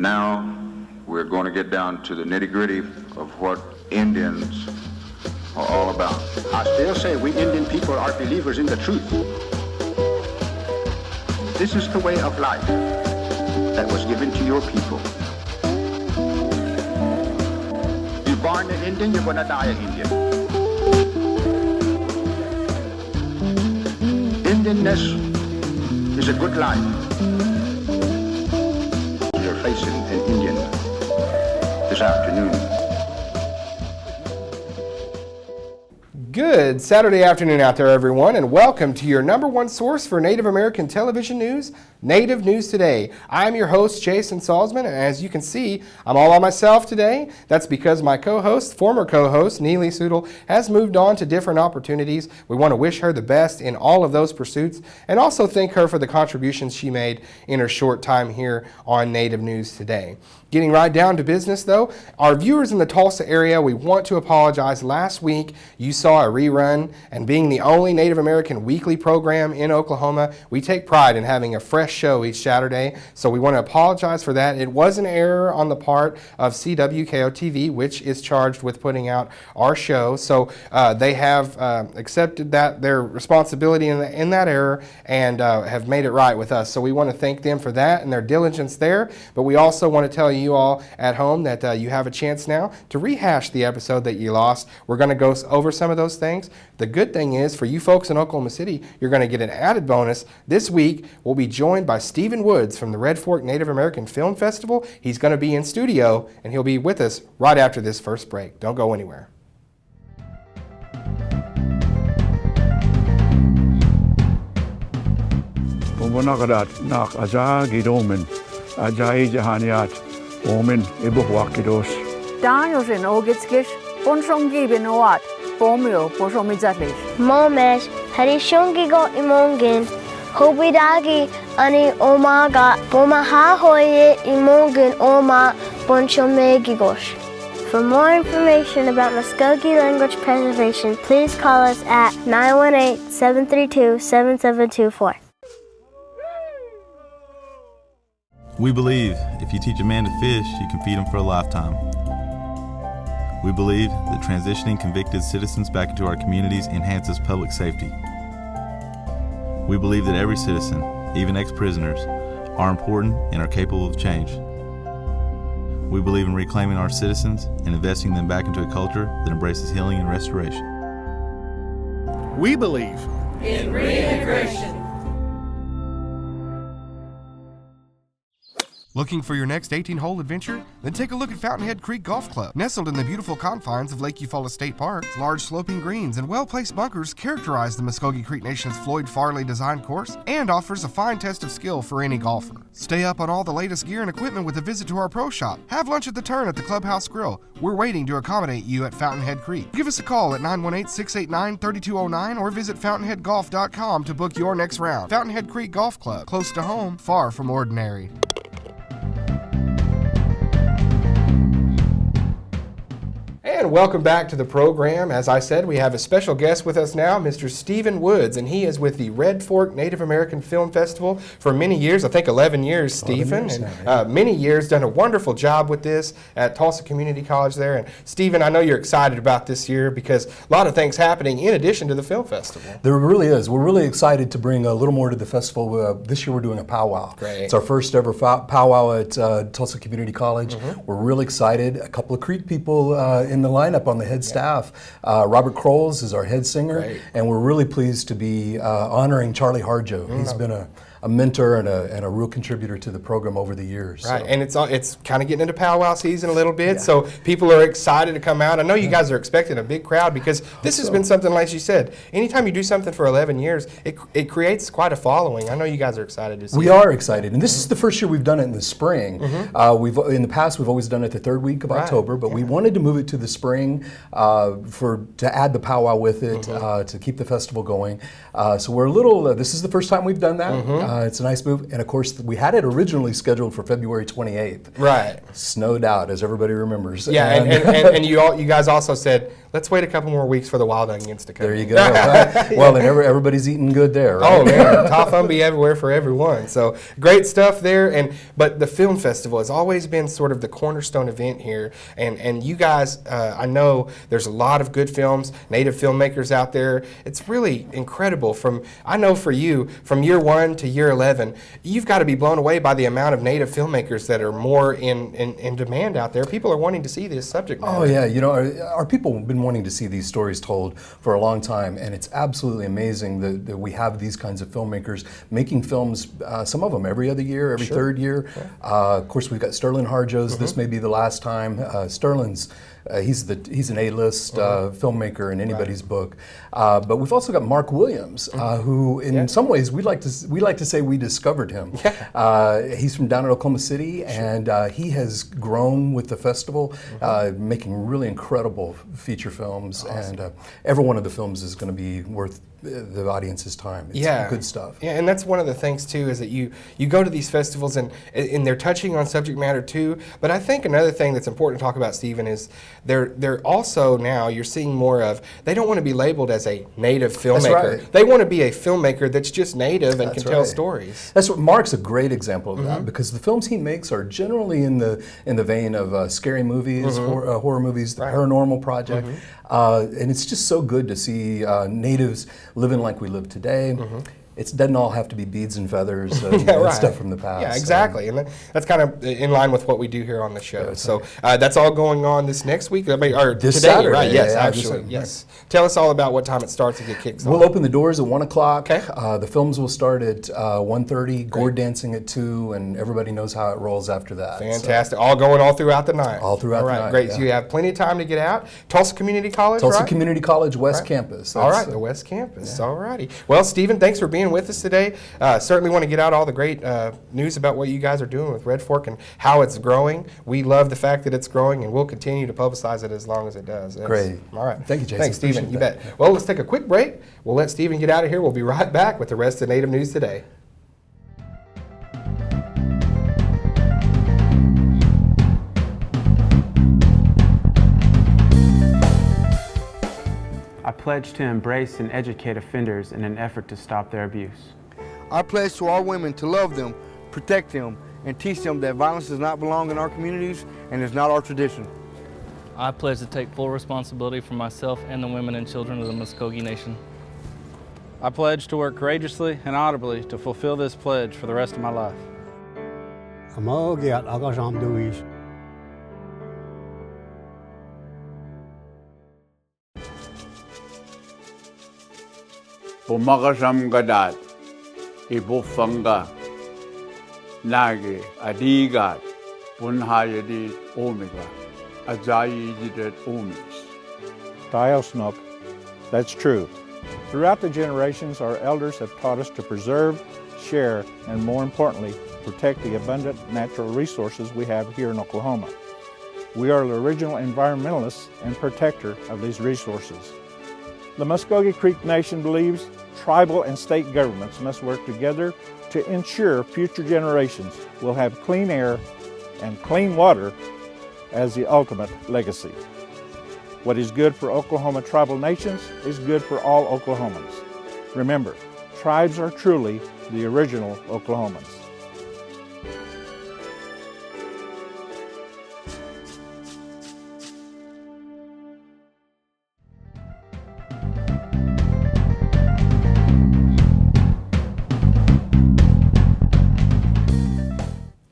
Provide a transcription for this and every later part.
Now we're going to get down to the nitty-gritty of what Indians are all about. I still say we Indian people are believers in the truth. This is the way of life that was given to your people. You're born an Indian, you're going to die an Indian. Indianness is a good life. You're facing an Indian this afternoon. Good Saturday afternoon out there, everyone, and welcome to your number one source for Native American television news, Native News Today. I'm your host, Jason Salzman, and as you can see, I'm all by myself today. That's because my co-host, former co-host, Neely Soodle, has moved on to different opportunities. We want to wish her the best in all of those pursuits, and also thank her for the contributions she made in her short time here on Native News Today. Getting right down to business, though, our viewers in the Tulsa area, we want to apologize. Last week, you saw a rerun, and being the only Native American weekly program in Oklahoma, we take pride in having a fresh show each Saturday, so we want to apologize for that. It was an error on the part of CWKO-TV, which is charged with putting out our show, so they have accepted their responsibility in that error and have made it right with us. So we want to thank them for that and their diligence there, but we also want to tell you all at home that you have a chance now to rehash the episode that you lost. We're going to go over some of those things. The good thing is, for you folks in Oklahoma City, you're going to get an added bonus. This week, we'll be joined by Stephen Woods from the Red Fork Native American Film Festival. He's going to be in studio, and he'll be with us right after this first break. Don't go anywhere. Danielsen ogitskish, bonshongi benoat, bomio, boshomizatlish. Momesh, Harishongigo imongin, Hobidagi ani omaga, Bomahahoye imongin oma bonshomegigosh. For more information about Muskogee language preservation, please call us at 918-732-7724. We believe if you teach a man to fish, you can feed him for a lifetime. We believe that transitioning convicted citizens back into our communities enhances public safety. We believe that every citizen, even ex-prisoners, are important and are capable of change. We believe in reclaiming our citizens and investing them back into a culture that embraces healing and restoration. We believe in reintegration. Looking for your next 18-hole adventure? Then take a look at Fountainhead Creek Golf Club. Nestled in the beautiful confines of Lake Eufaula State Park, large sloping greens and well-placed bunkers characterize the Muskogee Creek Nation's Floyd Farley designed course and offers a fine test of skill for any golfer. Stay up on all the latest gear and equipment with a visit to our pro shop. Have lunch at the Turn at the Clubhouse Grill. We're waiting to accommodate you at Fountainhead Creek. Give us a call at 918-689-3209 or visit fountainheadgolf.com to book your next round. Fountainhead Creek Golf Club, close to home, far from ordinary. And welcome back to the program. As I said, we have a special guest with us now, Mr. Stephen Woods, and he is with the Red Fork Native American Film Festival for many years, I think 11 years, Stephen, and many years, done a wonderful job with this at Tulsa Community College there. And Stephen, I know you're excited about this year because a lot of things happening in addition to the film festival. There really is. We're really excited to bring a little more to the festival. This year we're doing a powwow. Great. It's our first ever powwow at Tulsa Community College. Mm-hmm. We're really excited. A couple of Creek people in the lineup on the head staff. Robert Kroles is our head singer. Great. And we're really pleased to be honoring Charlie Harjo. He's been a mentor and a real contributor to the program over the years. Right, so. and it's kind of getting into powwow season a little bit, so people are excited to come out. I know you guys are expecting a big crowd because this has been something, like you said, anytime you do something for 11 years, it creates quite a following. I know you guys are excited to see it. We are excited, and this is the first year we've done it in the spring. Mm-hmm. In the past, we've always done it the third week of October, but we wanted to move it to the spring to add the powwow with it, to keep the festival going. So we're a little, this is the first time we've done that. It's a nice move. And of course, we had it originally scheduled for February 28th. Right. Snowed out, as everybody remembers. Yeah, and you guys also said, let's wait a couple more weeks for the wild onions to come. There you go. Well, and everybody's eating good there, right? Oh man, toffee be everywhere for everyone. So great stuff there. But the film festival has always been sort of the cornerstone event here. And you guys, I know there's a lot of good films, Native filmmakers out there. It's really incredible. I know for you, from year 1 to year 11, you've got to be blown away by the amount of Native filmmakers that are more in demand out there. People are wanting to see this subject matter. Oh yeah, you know, our people have been wanting to see these stories told for a long time, and it's absolutely amazing that we have these kinds of filmmakers making films, some of them every other year, every third year. Of course, we've got Sterling Harjo's This May Be the Last Time. Sterling's he's an A-list filmmaker in anybody's book, but we've also got Mark Williams, who, in some ways, we like to say we discovered him. He's from down in Oklahoma City, and he has grown with the festival, making really incredible feature films, and every one of the films is going to be worth the audience's time. It's good stuff. Yeah, and that's one of the things too, is that you go to these festivals and they're touching on subject matter too. But I think another thing that's important to talk about, Stephen, is they're also now you're seeing more of, they don't want to be labeled as a Native filmmaker. That's right. They want to be a filmmaker that's just Native and can tell stories. That's what Mark's a great example of that, because the films he makes are generally in the vein of scary movies, horror movies, The Paranormal Project. And it's just so good to see natives living like we live today. It doesn't all have to be beads and feathers and stuff from the past. Yeah, exactly. And that's kind of in line with what we do here on the show. So that's all going on this next week, or this today, Saturday, right? Yes, yeah, actually. Yes. Tell us all about what time it starts to get kicked off. We'll open the doors at 1 o'clock. Okay. The films will start at 1:30, gourd dancing at 2, and everybody knows how it rolls after that. Fantastic. All going all throughout the night. All throughout the night. Great. Yeah. So you have plenty of time to get out. Tulsa Community College, Tulsa Community College, West Campus. All right, the West Campus. All righty. Well, Stephen, thanks for being with us today. Certainly want to get out all the great news about what you guys are doing with Red Fork and how it's growing. We love the fact that it's growing, and we'll continue to publicize it as long as it does. Great. All right. Thank you, Jason. Thanks, Stephen. You bet. Well, let's take a quick break. We'll let Stephen get out of here. We'll be right back with the rest of Native News Today. I pledge to embrace and educate offenders in an effort to stop their abuse. I pledge to all women to love them, protect them, and teach them that violence does not belong in our communities and is not our tradition. I pledge to take full responsibility for myself and the women and children of the Muskogee Nation. I pledge to work courageously and audibly to fulfill this pledge for the rest of my life. Pumakasam gadat, ibufanga, nage, adigat, punhayadit omega, azayididet omis. Diosnuk, that's true. Throughout the generations, our elders have taught us to preserve, share, and more importantly, protect the abundant natural resources we have here in Oklahoma. We are the original environmentalists and protector of these resources. The Muskogee Creek Nation believes tribal and state governments must work together to ensure future generations will have clean air and clean water as the ultimate legacy. What is good for Oklahoma tribal nations is good for all Oklahomans. Remember, tribes are truly the original Oklahomans.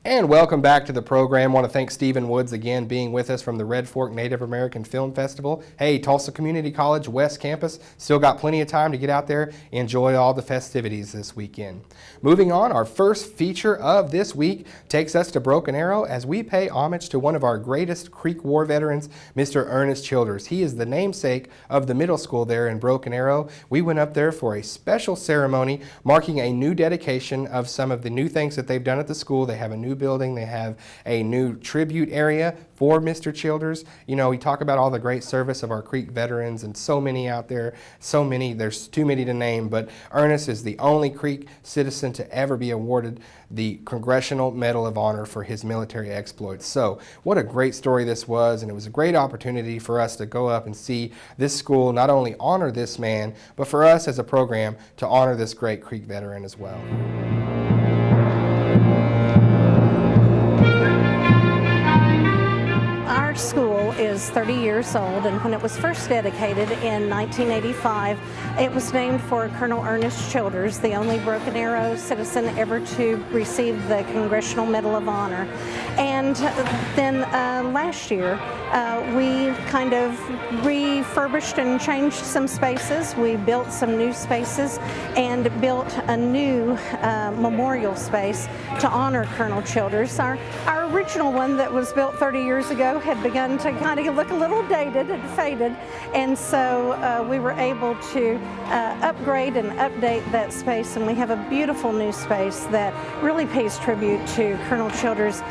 And welcome back to the program. I want to thank Stephen Woods again being with us from the Red Fork Native American Film Festival. Hey, Tulsa Community College West Campus, still got plenty of time to get out there, enjoy all the festivities this weekend. Moving on, our first feature of this week takes us to Broken Arrow as we pay homage to one of our greatest Creek War veterans, Mr. Ernest Childers. He is the namesake of the middle school there in Broken Arrow. We went up there for a special ceremony marking a new dedication of some of the new things that they've done at the school. They have a new building building. They have a new tribute area for Mr. Childers. You know, we talk about all the great service of our Creek veterans, and so many out there, so many, there's too many to name, but Ernest is the only Creek citizen to ever be awarded the Congressional Medal of Honor for his military exploits. So what a great story this was, and it was a great opportunity for us to go up and see this school not only honor this man, but for us as a program to honor this great Creek veteran as well. Our school is 30 years old, and when it was first dedicated in 1985, it was named for Colonel Ernest Childers, the only Broken Arrow citizen ever to receive the Congressional Medal of Honor. And then last year, we kind of refurbished and changed some spaces. We built some new spaces and built a new memorial space to honor Colonel Childers. Our original one that was built 30 years ago had begun to kind of look a little dated and faded, and so we were able to upgrade and update that space, and we have a beautiful new space that really pays tribute to Colonel Childers'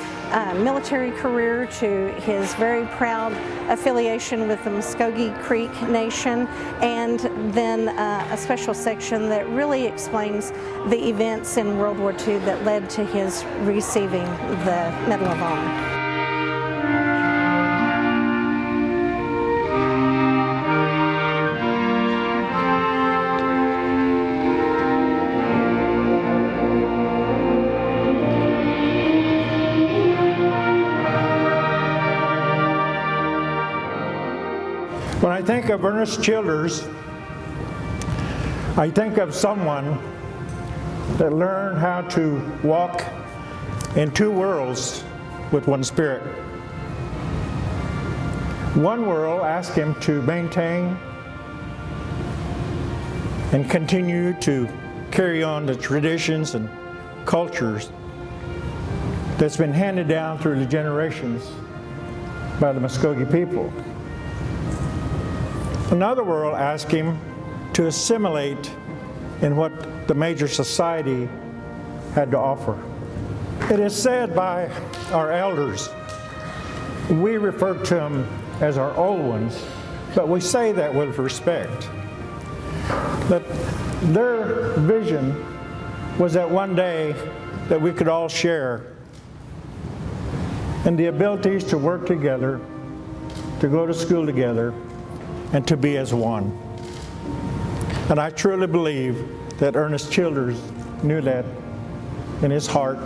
military career, to his very proud affiliation with the Muskogee Creek Nation, and then a special section that really explains the events in World War II that led to his receiving the Medal of Honor. When I think of Ernest Childers, I think of someone that learned how to walk in two worlds with one spirit. One world asked him to maintain and continue to carry on the traditions and cultures that's been handed down through the generations by the Muskogee people. Another world asked him to assimilate in what the major society had to offer. It is said by our elders, we refer to them as our old ones, but we say that with respect, that their vision was that one day that we could all share in the abilities to work together, to go to school together, and to be as one. And I truly believe that Ernest Childers knew that in his heart.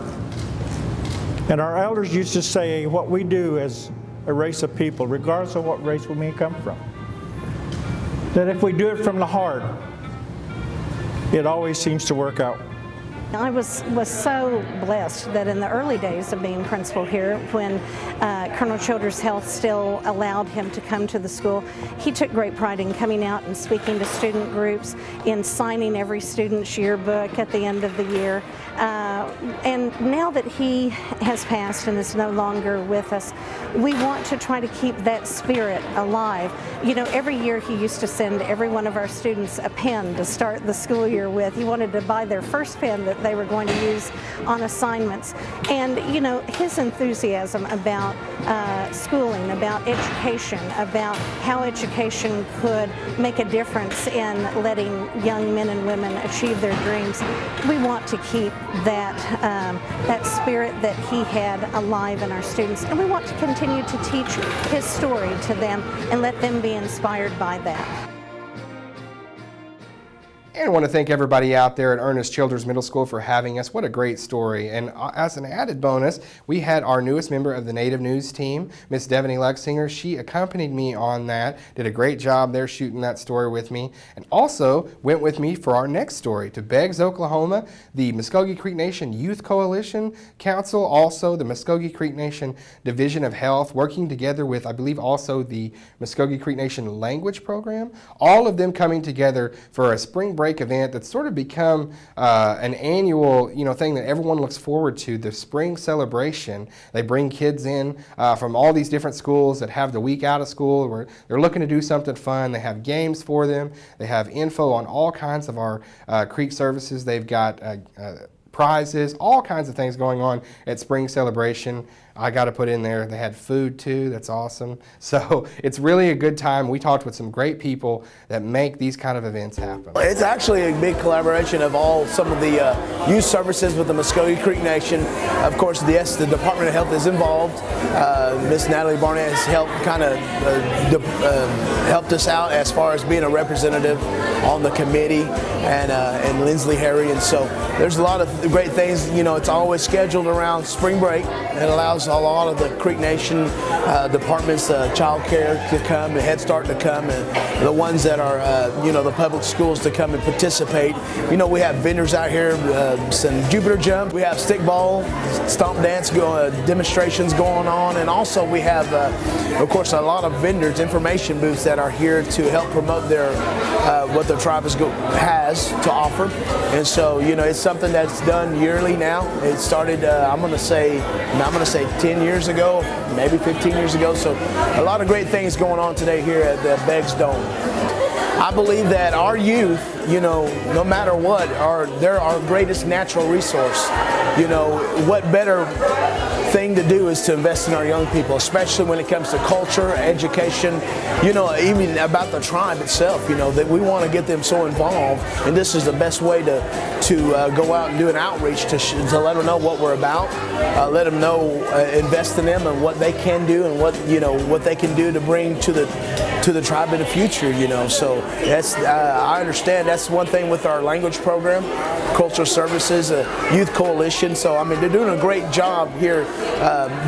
And our elders used to say what we do as a race of people, regardless of what race we may come from, that if we do it from the heart, it always seems to work out. I was so blessed that in the early days of being principal here, when Colonel Childers' health still allowed him to come to the school, he took great pride in coming out and speaking to student groups, in signing every student's yearbook at the end of the year. And now that he has passed and is no longer with us, we want to try to keep that spirit alive. You know, every year he used to send every one of our students a pen to start the school year with. He wanted to buy their first pen that they were going to use on assignments. And, you know, his enthusiasm about schooling, about education, about how education could make a difference in letting young men and women achieve their dreams, we want to keep that, that spirit that he had alive in our students. And we want to continue to teach his story to them and let them be inspired by that. And I want to thank everybody out there at Ernest Childers Middle School for having us. What a great story. And as an added bonus, we had our newest member of the Native News team, Miss Devaney Luxinger. She accompanied me on that, did a great job there shooting that story with me, and also went with me for our next story to Beggs, Oklahoma, the Muskogee Creek Nation Youth Coalition Council, also the Muskogee Creek Nation Division of Health, working together with, I believe, also the Muskogee Creek Nation Language Program, all of them coming together for a spring break event that's sort of become an annual, thing that everyone looks forward to, the spring celebration. They bring kids in from all these different schools that have the week out of school where they're looking to do something fun. They have games for them. They have info on all kinds of our Creek services. They've got prizes, all kinds of things going on at Spring Celebration. I got to put in there, they had food too. That's awesome. So it's really a good time. We talked with some great people that make these kind of events happen. It's actually a big collaboration of some of the youth services with the Muskogee Creek Nation. Of course, yes, the Department of Health is involved. Miss Natalie Barnett has helped helped us out as far as being a representative on the committee, and Lindsley Harry, and so there's a lot of great things. You know, it's always scheduled around spring break. It allows a lot of the Creek Nation departments, child care to come, the Head Start to come, and the ones that are, the public schools to come and participate. You know, we have vendors out here, some Jupiter Jump, we have stickball, stomp dance demonstrations going on, and also we have, of course, a lot of vendors, information booths that are here to help promote their what the tribe has to offer. And so, you know, it's something that's done yearly now. It started, I'm going to say 10 years ago, maybe 15 years ago. So a lot of great things going on today here at the Beggs Dome. I believe that our youth, you know, no matter what, they're our greatest natural resource. You know, what better thing to do is to invest in our young people, especially when it comes to culture, education, you know, even about the tribe itself, you know, that we want to get them so involved, and this is the best way to go out and do an outreach to let them know what we're about, let them know, invest in them and what they can do and what they can do to bring to the tribe in the future, you know. So that's I understand that's one thing with our language program, cultural services, youth coalition. So I mean, they're doing a great job here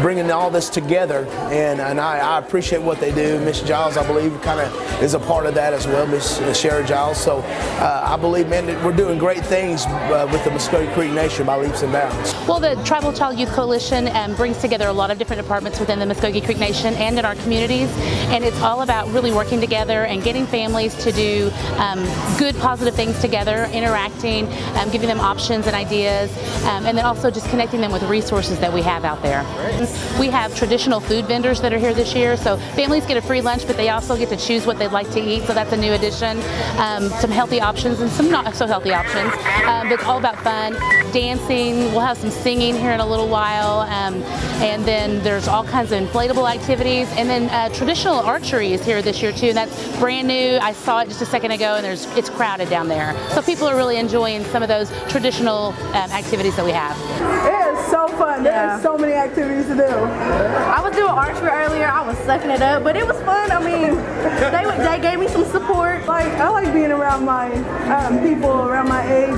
bringing all this together, and I appreciate what they do. Miss Giles, I believe, kind of is a part of that as well, Miss Sherry Giles. So I believe, man, that we're doing great things with the Muskogee Creek Nation by leaps and bounds. Well, the Tribal Child Youth Coalition brings together a lot of different departments within the Muskogee Creek Nation and in our communities, and it's all about really working together and getting families to do good, positive things together, interacting, giving them options and ideas, and then also just connecting them with resources that we have out there. We have traditional food vendors that are here this year, so families get a free lunch, but they also get to choose what they'd like to eat, so that's a new addition. Some healthy options and some not so healthy options, but it's all about fun. Dancing, we'll have some singing here in a little while, and then there's all kinds of inflatable activities, and then traditional archery is here this year too, and that's brand new. I saw it just a second ago, and it's crowded down there. So people are really enjoying some of those traditional activities that we have. It is so fun. There's so many activities to do. I was doing archery earlier. I was sucking it up, but it was fun. I mean, they gave me some support. Like, I like being around my people around my age,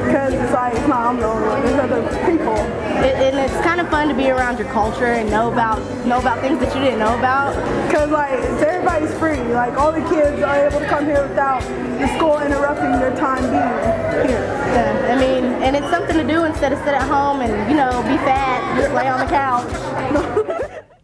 because it's like, it's not I'm the only one. There's other people. And it's kind of fun to be around your culture and know about things that you didn't know about. Because like everybody's free. Like all the kids are able to come here without the school interrupting their time being here. Yeah, I mean, and it's something to do instead of sit at home and, you know, be fat, just lay on the couch.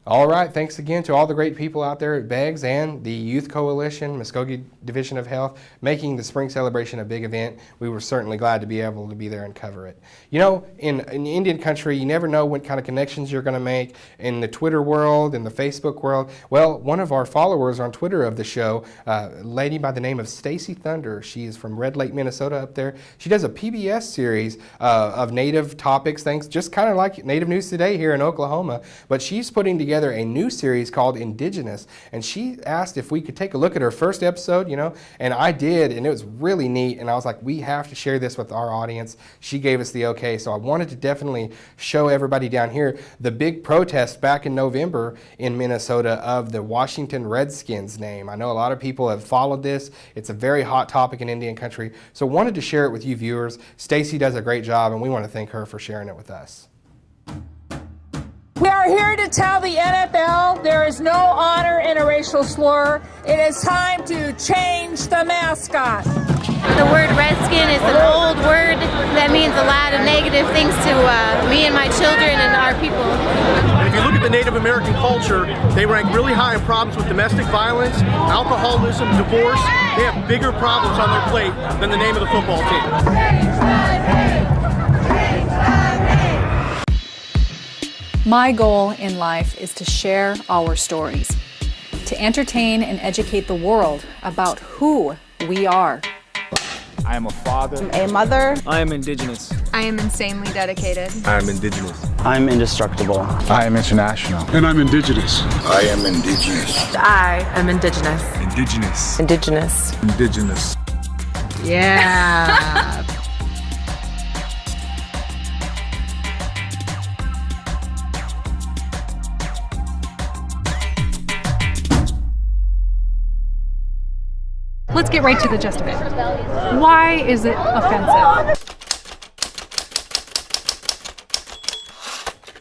All right, thanks again to all the great people out there at Beggs and the Youth Coalition, Muskogee Division of Health, making the Spring Celebration a big event. We were certainly glad to be able to be there and cover it. You know, in Indian country, you never know what kind of connections you're going to make in the Twitter world, in the Facebook world. Well, one of our followers on Twitter of the show, a lady by the name of Stacy Thunder, she is from Red Lake, Minnesota up there. She does a PBS series of Native topics, things just kind of like Native News Today here in Oklahoma, but she's putting together a new series called Indigenous, and she asked if we could take a look at her first episode, you know, and I did, and it was really neat, and I was like, we have to share this with our audience. She gave us the okay, so I wanted to definitely show everybody down here the big protest back in November in Minnesota of the Washington Redskins name. I know a lot of people have followed this. It's a very hot topic in Indian country, so wanted to share it with you viewers. Stacy does a great job, and we want to thank her for sharing it with us. We are here to tell the NFL there is no honor in a racial slur. It is time to change the mascot. The word redskin is an old word that means a lot of negative things to me and my children and our people. And if you look at the Native American culture, they rank really high in problems with domestic violence, alcoholism, divorce. They have bigger problems on their plate than the name of the football team. My goal in life is to share our stories, to entertain and educate the world about who we are. I am a father. A mother. I am indigenous. I am insanely dedicated. I am indigenous. I'm indestructible. I am international. And I'm indigenous. I am indigenous. I am indigenous. Indigenous. Indigenous. Indigenous. Yeah. Let's get right to the gist of it. Why is it offensive?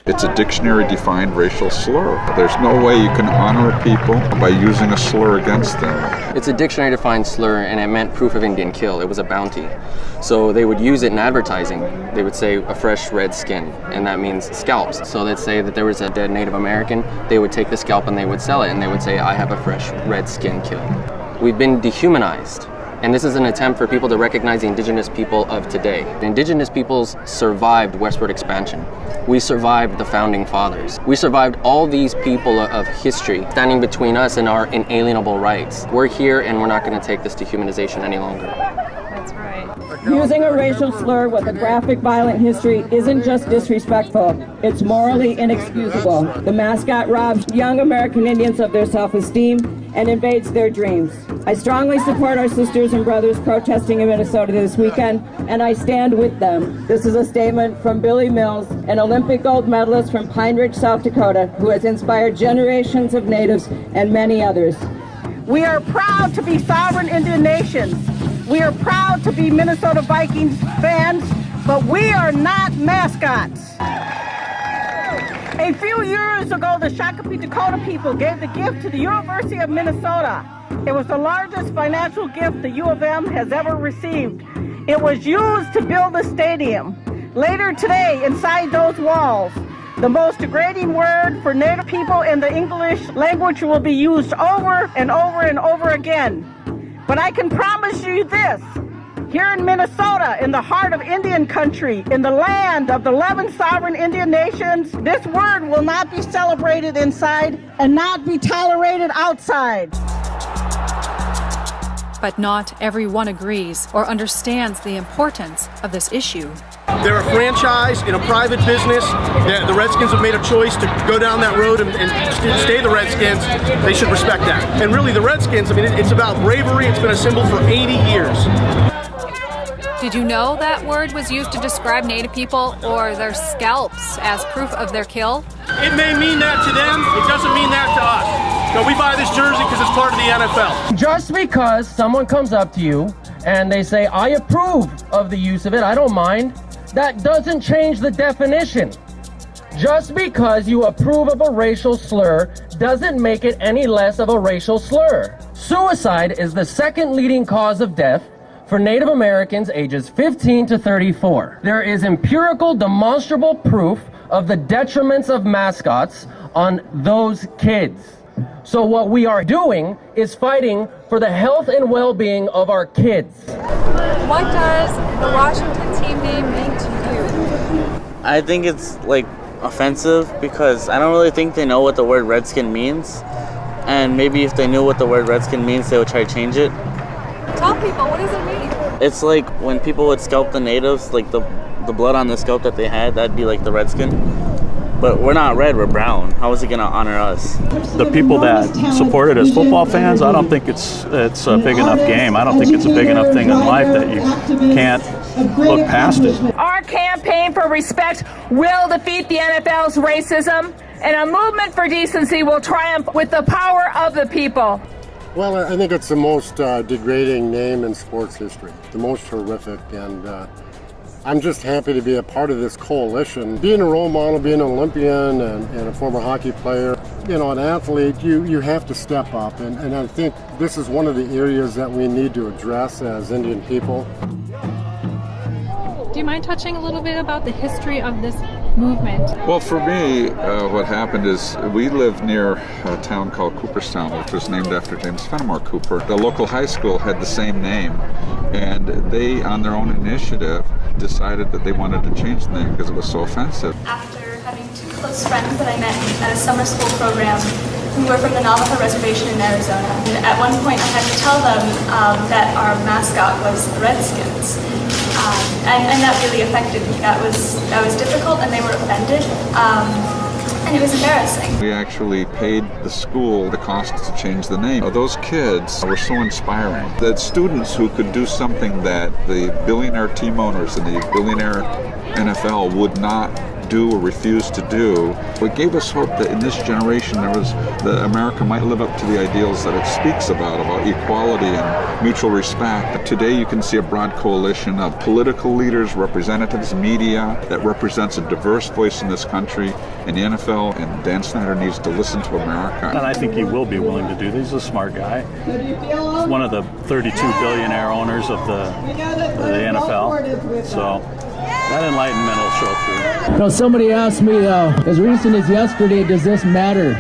It's a dictionary-defined racial slur. There's no way you can honor people by using a slur against them. It's a dictionary-defined slur, and it meant proof of Indian kill. It was a bounty. So they would use it in advertising. They would say a fresh red skin, and that means scalps. So they'd say that there was a dead Native American. They would take the scalp and they would sell it, and they would say, I have a fresh red skin kill. We've been dehumanized. And this is an attempt for people to recognize the indigenous people of today. The indigenous peoples survived westward expansion. We survived the founding fathers. We survived all these people of history standing between us and our inalienable rights. We're here and we're not going to take this dehumanization any longer. That's right. Using a racial slur with a graphic, violent history isn't just disrespectful, it's morally inexcusable. The mascot robs young American Indians of their self-esteem and invades their dreams. I strongly support our sisters and brothers protesting in Minnesota this weekend, and I stand with them. This is a statement from Billy Mills, an Olympic gold medalist from Pine Ridge, South Dakota, who has inspired generations of Natives and many others. We are proud to be sovereign Indian nations. We are proud to be Minnesota Vikings fans, but we are not mascots. A few years ago, the Shakopee Dakota people gave the gift to the University of Minnesota. It was the largest financial gift the U of M has ever received. It was used to build a stadium. Later today, inside those walls, the most degrading word for Native people in the English language will be used over and over and over again. But I can promise you this. Here in Minnesota, in the heart of Indian country, in the land of the 11 sovereign Indian nations, this word will not be celebrated inside and not be tolerated outside. But not everyone agrees or understands the importance of this issue. They're a franchise in a private business. The Redskins have made a choice to go down that road and stay the Redskins. They should respect that. And really, the Redskins, I mean, it's about bravery. It's been a symbol for 80 years. Did you know that word was used to describe Native people or their scalps as proof of their kill? It may mean that to them. It doesn't mean that to us. No, we buy this jersey because it's part of the NFL. Just because someone comes up to you and they say, I approve of the use of it, I don't mind, that doesn't change the definition. Just because you approve of a racial slur doesn't make it any less of a racial slur. Suicide is the second leading cause of death for Native Americans ages 15 to 34. There is empirical, demonstrable proof of the detriments of mascots on those kids. So what we are doing is fighting for the health and well-being of our kids. What does the Washington team name mean to you? I think it's offensive because I don't really think they know what the word redskin means. And maybe if they knew what the word redskin means, they would try to change it. Tell people, what does it mean? It's like when people would scalp the natives, like the blood on the scalp that they had, that'd be like the redskin. But we're not red, we're brown. How is it going to honor us? The people that support it as football fans, I don't think it's a big enough game. I don't think it's a big enough thing in life that you can't look past it. Our campaign for respect will defeat the NFL's racism, and a movement for decency will triumph with the power of the people. Well, I think it's the most degrading name in sports history, the most horrific, and I'm just happy to be a part of this coalition. Being a role model, being an Olympian and a former hockey player, you know, an athlete, you have to step up, and I think this is one of the areas that we need to address as Indian people. Do you mind touching a little bit about the history of this movement? Well, for me, what happened is we live near a town called Cooperstown, which was named after James Fenimore Cooper. The local high school had the same name, and they, on their own initiative, decided that they wanted to change the name because it was so offensive. After having two close friends that I met at a summer school program, who were from the Navajo Reservation in Arizona. And at one point I had to tell them that our mascot was the Redskins. And that really affected me. That was difficult, and they were offended. And it was embarrassing. We actually paid the school the cost to change the name. Those kids were so inspiring. The students who could do something that the billionaire team owners and the billionaire NFL would not do or refuse to do. It gave us hope that in this generation that America might live up to the ideals that it speaks about equality and mutual respect. Today you can see a broad coalition of political leaders, representatives, media that represents a diverse voice in this country, and the NFL and Dan Snyder needs to listen to America. And I think he will be willing to do this. He's a smart guy. He's one of the 32 billionaire owners of the NFL. So that enlightenment will show through. You know, somebody asked me as recent as yesterday, does this matter?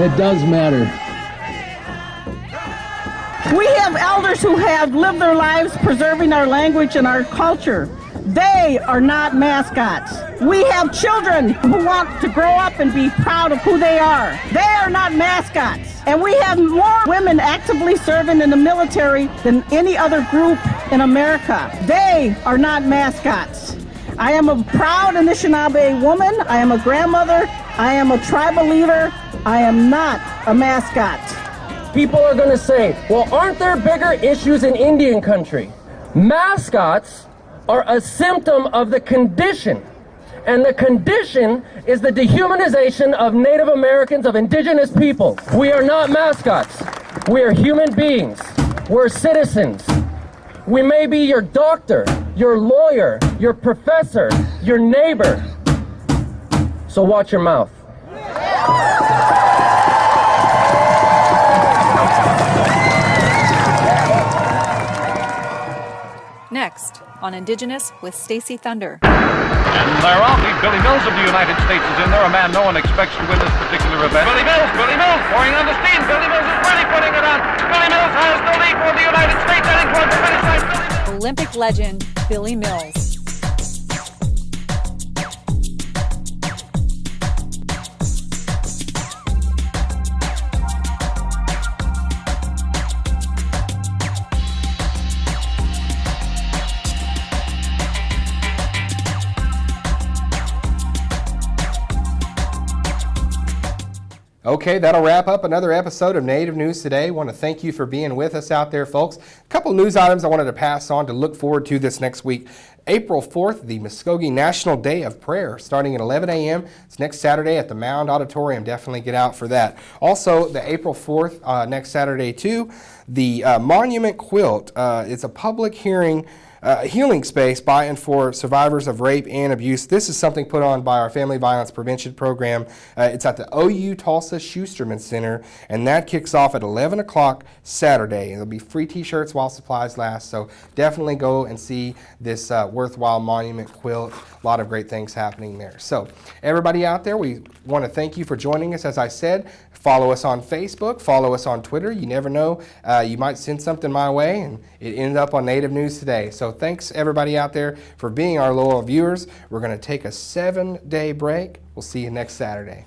It does matter. We have elders who have lived their lives preserving our language and our culture. They are not mascots. We have children who want to grow up and be proud of who they are. They are not mascots. And we have more women actively serving in the military than any other group in America. They are not mascots. I am a proud Anishinaabe woman. I am a grandmother. I am a tribal leader. I am not a mascot. People are going to say, well, aren't there bigger issues in Indian country? Mascots are a symptom of the condition. And the condition is the dehumanization of Native Americans, of indigenous people. We are not mascots. We are human beings. We're citizens. We may be your doctor, your lawyer, your professor, your neighbor. So watch your mouth. Next on Indigenous with Stacey Thunder. And there are Billy Mills of the United States is in there, a man no one expects to win this particular event. Billy Mills, pouring on the steam. Billy Mills is really putting it on. Billy Mills has the lead for the United States, heading toward the finish line. Olympic legend Billy Mills. Okay, that'll wrap up another episode of Native News Today. I want to thank you for being with us out there, folks. A couple news items I wanted to pass on to look forward to this next week. April 4th, the Muskogee National Day of Prayer, starting at 11 a.m. It's next Saturday at the Mound Auditorium. Definitely get out for that. Also, the April 4th, next Saturday too, the Monument Quilt. It's a public hearing healing space by and for survivors of rape and abuse. This is something put on by our Family Violence Prevention Program. It's at the OU Tulsa Schusterman Center, and that kicks off at 11 o'clock Saturday. There'll be free t-shirts while supplies last, so definitely go and see this worthwhile monument quilt. A lot of great things happening there. So everybody out there, we want to thank you for joining us. As I said, follow us on Facebook, follow us on Twitter. You never know, you might send something my way, and it ended up on Native News Today. So thanks everybody out there for being our loyal viewers. We're going to take a 7-day break. We'll see you next Saturday.